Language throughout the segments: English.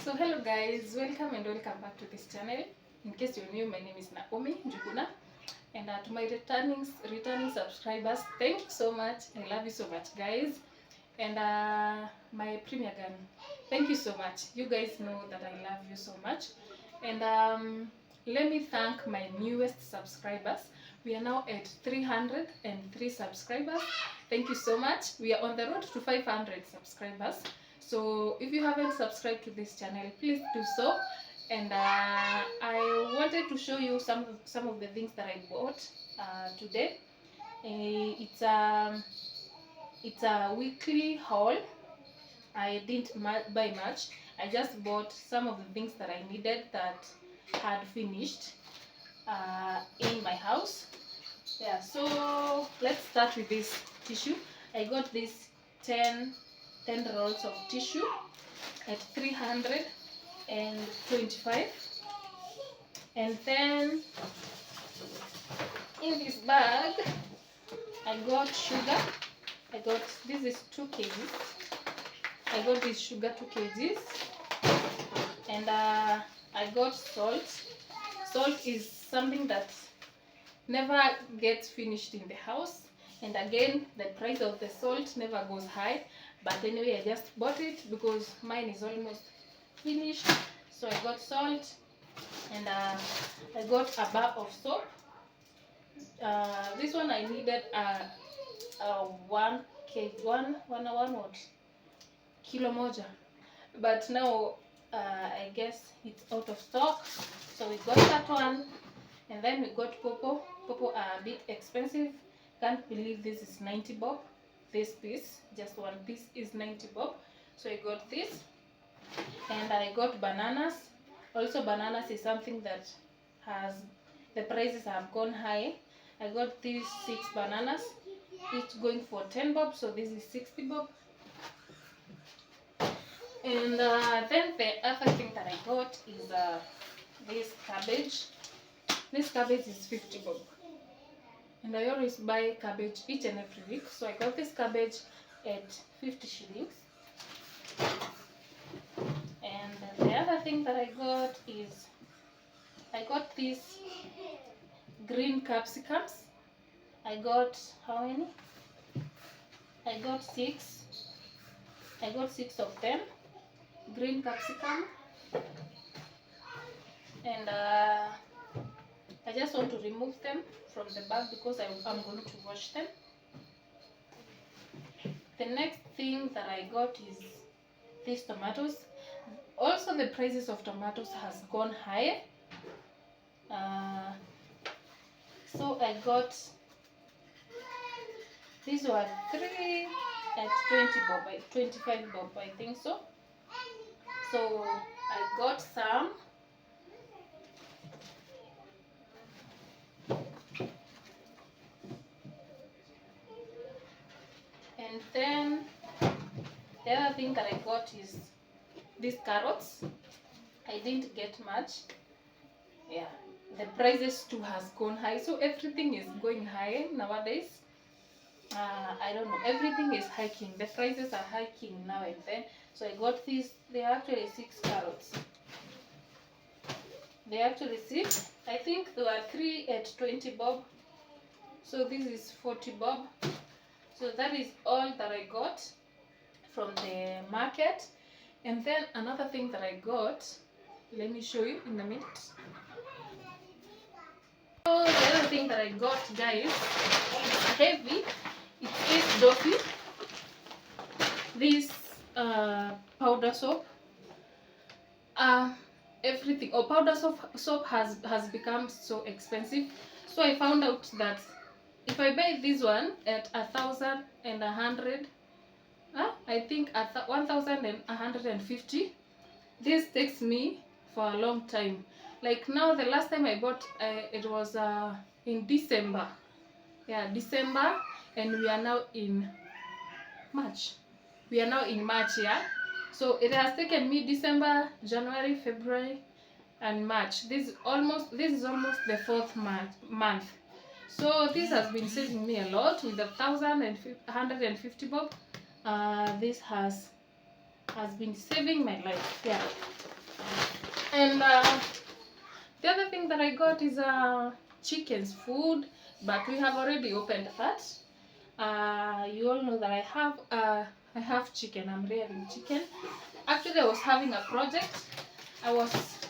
So hello guys, welcome back to this channel. In case you're new, my name is Naomi Njuguna, and to my returning subscribers, thank you so much. I love you so much, guys. And my premier gun, thank you so much. You guys know that I love you so much. And let me thank my newest subscribers. We are now at 303 subscribers. Thank you so much. We are on the road to 500 subscribers. So if you haven't subscribed to this channel, please do so. And I wanted to show you some of the things that I bought today. It's a weekly haul. I didn't buy much. I just bought some of the things that I needed that had finished in my house. Yeah, so let's start with this tissue. I got this 10 rolls of tissue at 325. And then in this bag I got sugar. This is 2 kgs. I got this sugar 2 kgs. And I got salt. Salt is something that never gets finished in the house, and again the price of the salt never goes high, but anyway I just bought it because mine is almost finished. So I got salt, and I got a bar of soap. This one I needed a 1 kilo moja, but now I guess it's out of stock, so we got that one. And then we got popo. Popo are a bit expensive. Can't believe this is 90 bob. This piece, just one piece, is 90 bob. So I got this. And I got bananas. Also bananas is something that the prices have gone high. I got these 6 bananas, each going for 10 bob. So this is 60 bob. And then the other thing that I got is this cabbage. This cabbage is 50 bob, and I always buy cabbage each and every week. So I got this cabbage at 50 shillings. And the other thing that I got is I got these green capsicums. I got how many? I got 6. I got 6 of them, green capsicum. And I just want to remove them from the bag because I'm going to wash them. The next thing that I got is these tomatoes. Also the prices of tomatoes has gone high. So I got, these were 3 at 20 bob, 25 bob, I think so. So I got some. And then the other thing that I got is these carrots. I didn't get much. Yeah, the prices too has gone high, so everything is going high nowadays. I don't know, everything is hiking. The prices are hiking now and then. So I got these. They are actually 6 carrots. They actually 6. I think there were 3 at 20 bob. So this is 40 bob. So that is all that I got from the market. And then another thing that I got, let me show you in a minute. So the other thing that I got, guys, it's heavy. It is doffy. This powder soap. Everything. Powder soap has become so expensive. So I found out that if I buy this one at 1,100, I think at 1,150, this takes me for a long time. Like now, the last time I bought, it was in December. Yeah, December, and we are now in March. Yeah. So it has taken me December, January, February, and March. This is almost the 4th month. So this has been saving me a lot with 1,150 bob. This has has been saving my life. Yeah. And the other thing that I got is chicken's food, but we have already opened that. You all know that I have chicken. I'm rearing chicken. Actually, I was having a project.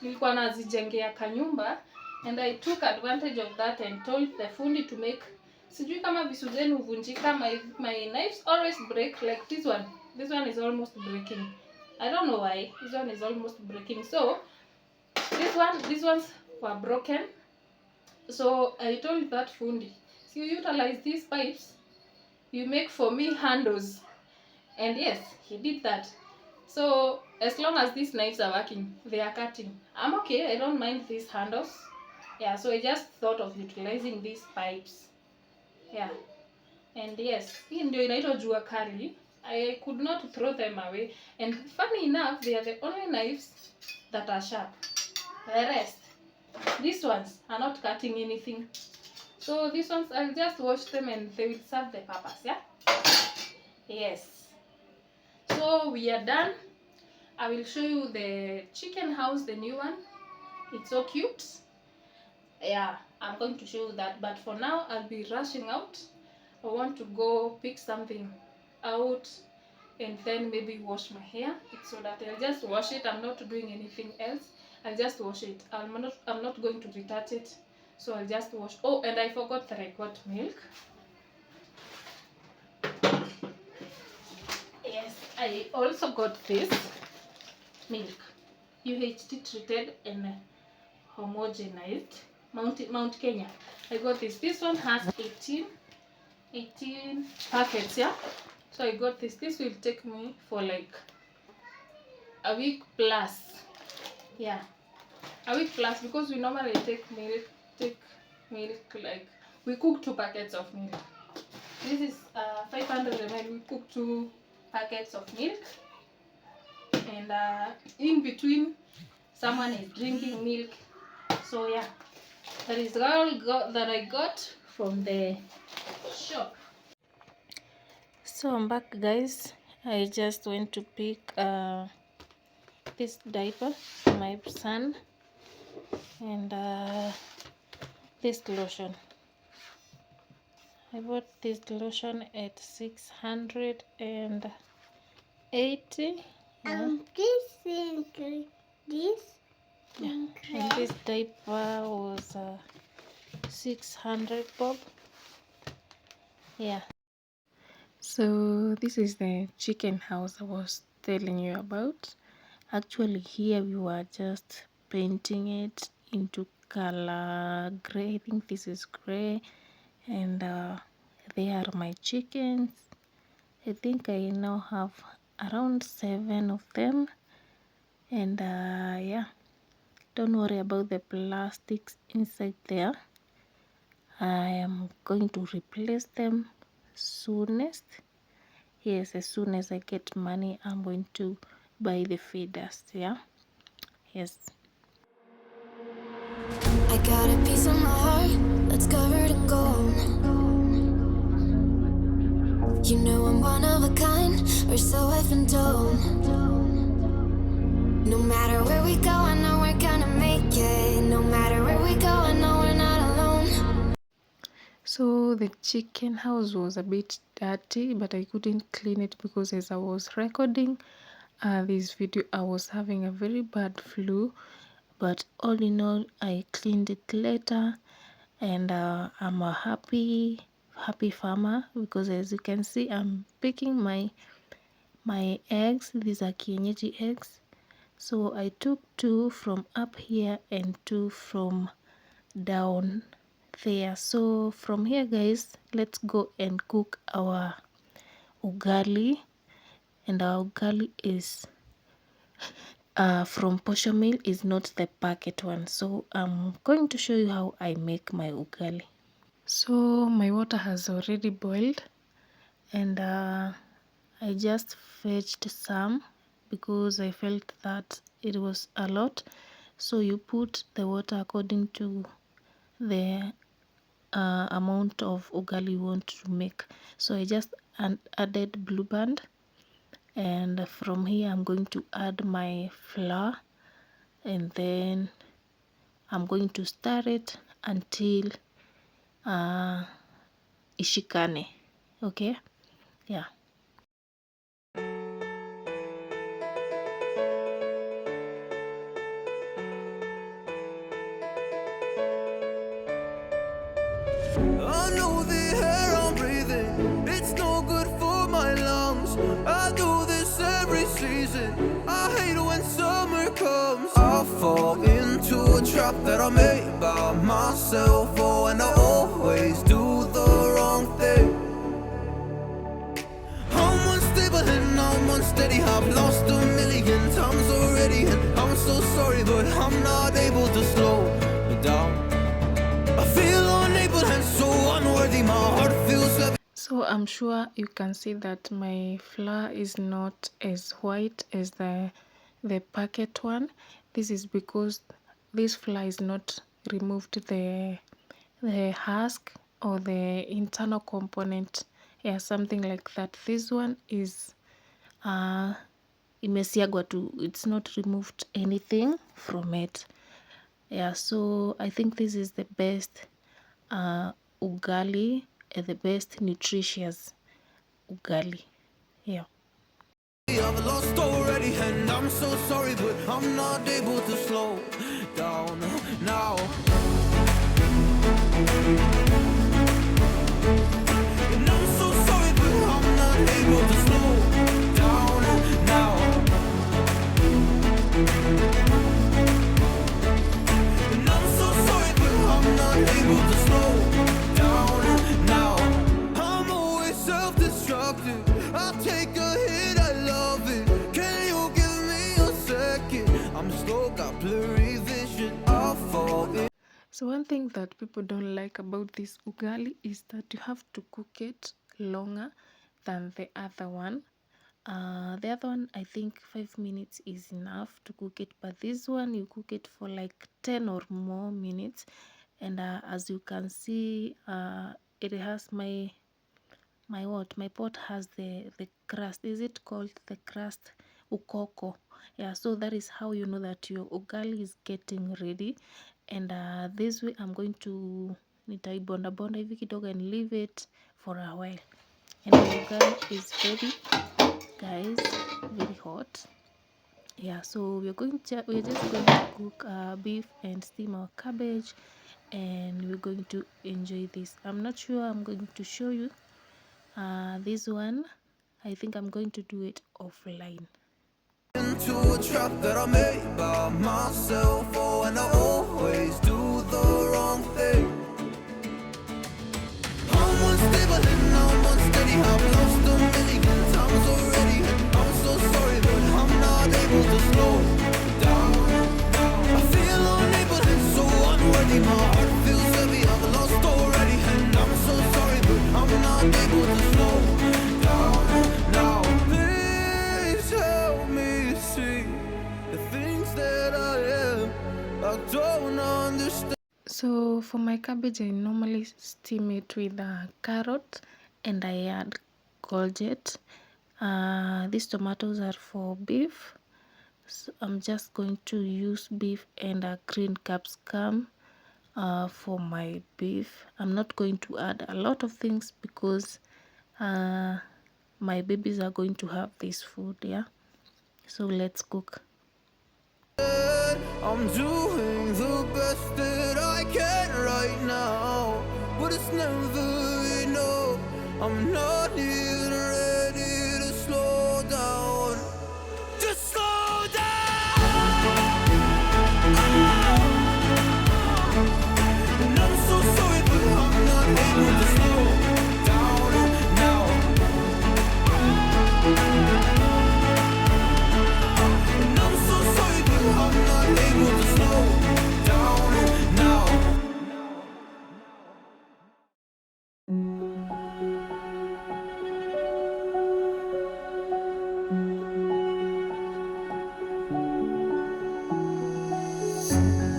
Nilikuwa nazijengea kanyumba, and I took advantage of that and told the fundi to make, sijui kama visu zenu huvunjika, my knives always break, like this one. This one is almost breaking. I don't know why. This one is almost breaking. So these ones were broken. So I told that fundi, so you utilize these pipes, you make for me handles. And yes, he did that. So as long as these knives are working, they are cutting, I'm okay. I don't mind these handles. Yeah, so I just thought of utilizing these pipes. Yeah. And yes, hii ndio inaitwa jua kali. I could not throw them away. And funny enough, they are the only knives that are sharp. The rest, these ones are not cutting anything. So these ones, I'll just wash them and they will serve the purpose. Yeah. Yes. So we are done. I will show you the chicken house, the new one. It's so cute. Yeah, I'm going to show you that. But for now, I'll be rushing out. I want to go pick something out and then maybe wash my hair. So that I'll just wash it. I'm not doing anything else. I'll just wash it. I'm not going to retouch it. So I'll just wash. Oh, and I forgot that I got milk. Yes, I also got this milk. UHT treated and homogenized. Mount Kenya. I got this. This one has 18 packets, yeah. So I got this. This will take me for like a week plus. Yeah, a week plus, because we normally take milk like we cook 2 packets of milk. This is 500 ml. We cook 2 packets of milk, and in between someone is drinking milk. So yeah, that is all that I got from the shop. So I'm back, guys. I just went to pick this diaper for my son and this lotion. I bought this lotion at 680. Yeah. This yeah. And this diaper was 600 bob. Yeah. So this is the chicken house I was telling you about. Actually, here we were just painting it into color gray. I think this is gray, and they are my chickens. I think I now have around 7 of them, and yeah, don't worry about the plastics inside there. I am going to replace them soonest. Yes, as soon as I get money, I'm going to buy the feeders. Yeah. Yes. I got a piece of my heart that's covered in gold. You know I'm one of a kind, or so I've been told. No matter where we go, I know we're gonna make it. No matter where we go, I know we're not alone. So the chicken house was a bit dirty, but I couldn't clean it because as I was recording this video, I was having a very bad flu. But all in all, I cleaned it later, and I'm a happy farmer, because as you can see, I'm picking my eggs. These are kienyeji eggs. So I took 2 from up here and 2 from down there. So from here, guys, let's go and cook our ugali. And our ugali is from Posho meal, is not the packet one. So I'm going to show you how I make my ugali. So my water has already boiled, and I just fetched some because I felt that it was a lot. So you put the water according to the amount of ugali you want to make. So I just added blue band And from here I'm going to add my flour, and then I'm going to stir it until ishikane. Okay, yeah. I know the air I'm breathing, it's no good for my lungs. I do this every season, I hate when summer comes. I fall into a trap that I made by myself. Oh, and I always do the wrong thing. I'm unstable and I'm unsteady, I've lost a million times already, and I'm so sorry, but I'm not able to slow down. I feel unable and so unworthy, my heart feels heavy. So I'm sure you can see that my flour is not as white as the packet one. This is because this flour is not removed the husk or the internal component, yeah, something like that. This one is imesiagwa tu, it's not removed anything from it. Yeah, so I think this is the best ugali and the best nutritious ugali. Yeah. I've lost already and I'm so sorry, but I'm not able to slow down now. And I'm so sorry, but I'm not able to slow down now. And I'm so sorry, but I'm not able to slow down now. I'm always self-destructive, I'll take a hit, I love it. Can you give me a second? I'm slow, got blurry vision, I'll fall in. So one thing that people don't like about this ugali is that you have to cook it longer than the other one. The other one, I think 5 minutes is enough to cook it, but this one you cook it for like 10 or more minutes. And as you can see, it has my pot has the crust. Is it called the crust? Ukoko. Yeah, so that is how you know that your ugali is getting ready. And this way I'm going to nitaibonda bonda hivi kidogo and leave it for a while. And the ugali is ready, guys, very hot. Yeah, so we're just going to cook beef and steam our cabbage, and we're going to enjoy this. I'm not sure I'm going to show you this one. I think I'm going to do it offline. Into a trap that I made by myself. Oh, and I always do the wrong thing. I'm unstable and I'm unsteady, I've lost a million times already, and I'm so sorry, but I'm not able to slow down. I feel unable and so unworthy, my heart feels heavy, I've lost already, and I'm so sorry, but I'm not able to slow down now. Please help me see the things that I am, I don't understand. So for my cabbage, I normally steam it with carrot, and I add courgette. These tomatoes are for beef, so I'm just going to use beef and green capsicum for my beef. I'm not going to add a lot of things because my babies are going to have this food. Yeah, so let's cook. I'm doing the best that I can right now, but it's never enough. I'm not even ready to slow down. Just slow down. And I'm so sorry, but I'm not able to slow down now. And I'm so sorry, but I'm not able to slow down now.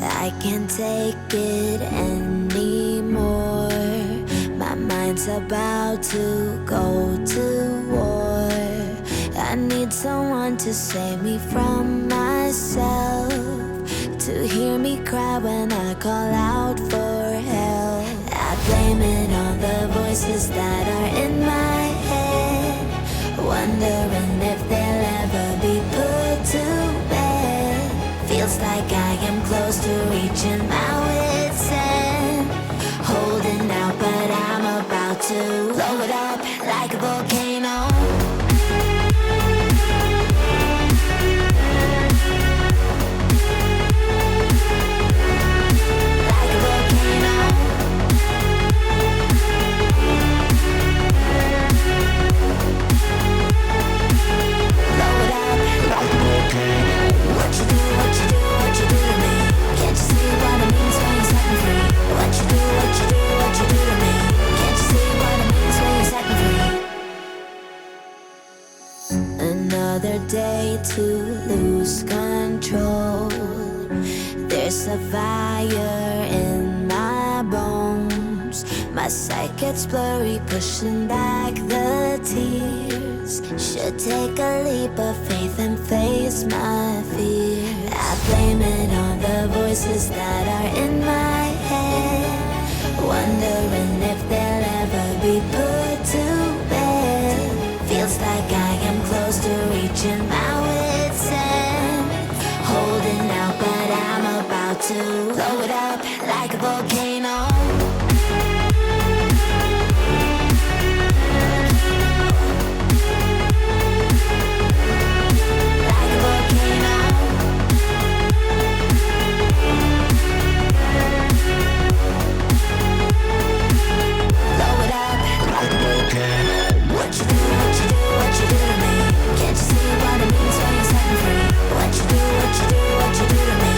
I can't take it anymore. My mind's about to go to war. I I need someone to save me from myself, to hear me cry when I call out for help. I blame it on the voices that are in my head, wondering if they'll ever be put to bed. Feels like I am close to reaching my wit's end, holding out but I'm about to blow it up like a volcano. Another day to lose control. There's a fire in my bones. My sight gets blurry, pushing back the tears. Should take a leap of faith and face my fear. I blame it on the voices that are in my head, wondering if they'll ever be put to bed. Feels like I am close to reaching my wit's end, holding out but I'm about to blow it up like a volcano. Like a volcano. Blow it up like a volcano. What you do, what you do, what you do to me? Can't you see what it means when you're setting free? What you do, what you do, what you do to me?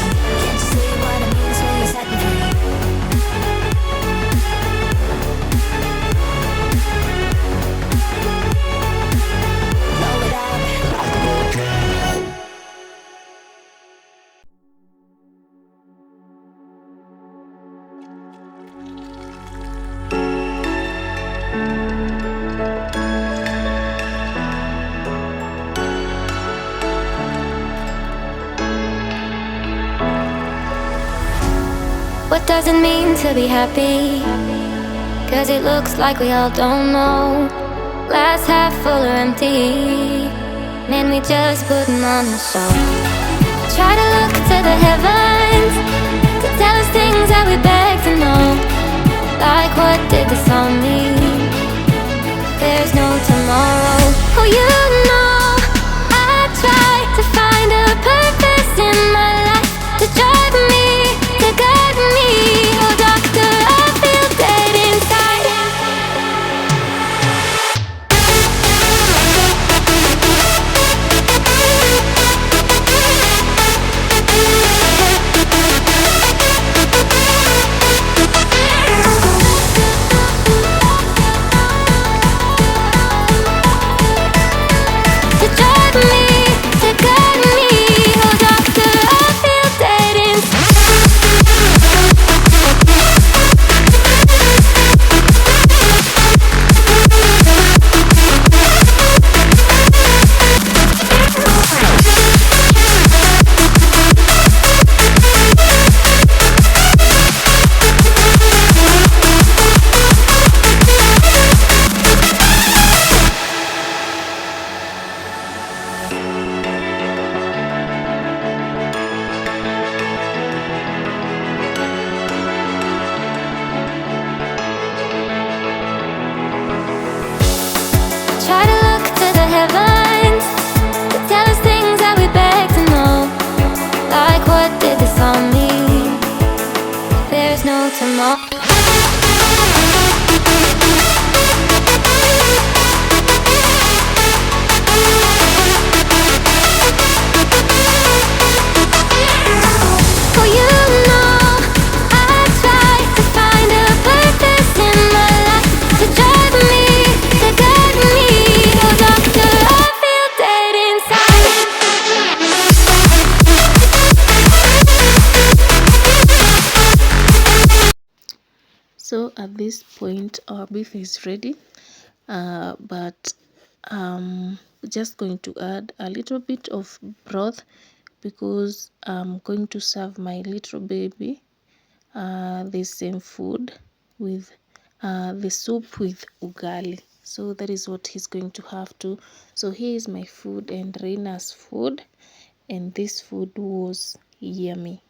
Can't you see what it means when you're setting free? Blow it up like a volcano. What does it mean to be happy? Cause it looks like we all don't know. Glass half full or empty. Man, we just putting on a show. Try to look to the heavens to tell us things that we beg to know. Like what did this all mean? There's no tomorrow. Oh, you know I try to find a purpose in my life, to drive me, to guide me. Oh doctor, I feel dead inside. To drive me, to guide me. Oh doctor, I feel dead inside. Try to look to the heavens to tell us things that we beg to know. Like what did this all mean? There's no tomorrow. Oh, you know I try to find a purpose in my life, to drive me, to guide me. Oh doctor, I feel dead inside. So at this point our beef is ready, but just going to add a little bit of broth because I'm going to serve my little baby the same food with the soup with ugali. So that is what he's going to have to. So here is my food and Reina's food, and this food was yummy.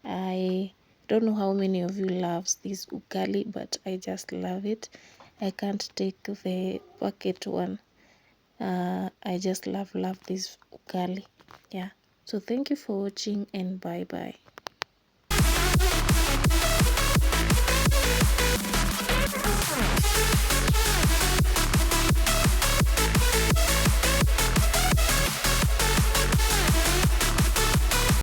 I don't know how many of you loves this ugali, but I just love it. I can't take the packet one. I just love this ugali. Yeah, so thank you for watching and bye bye.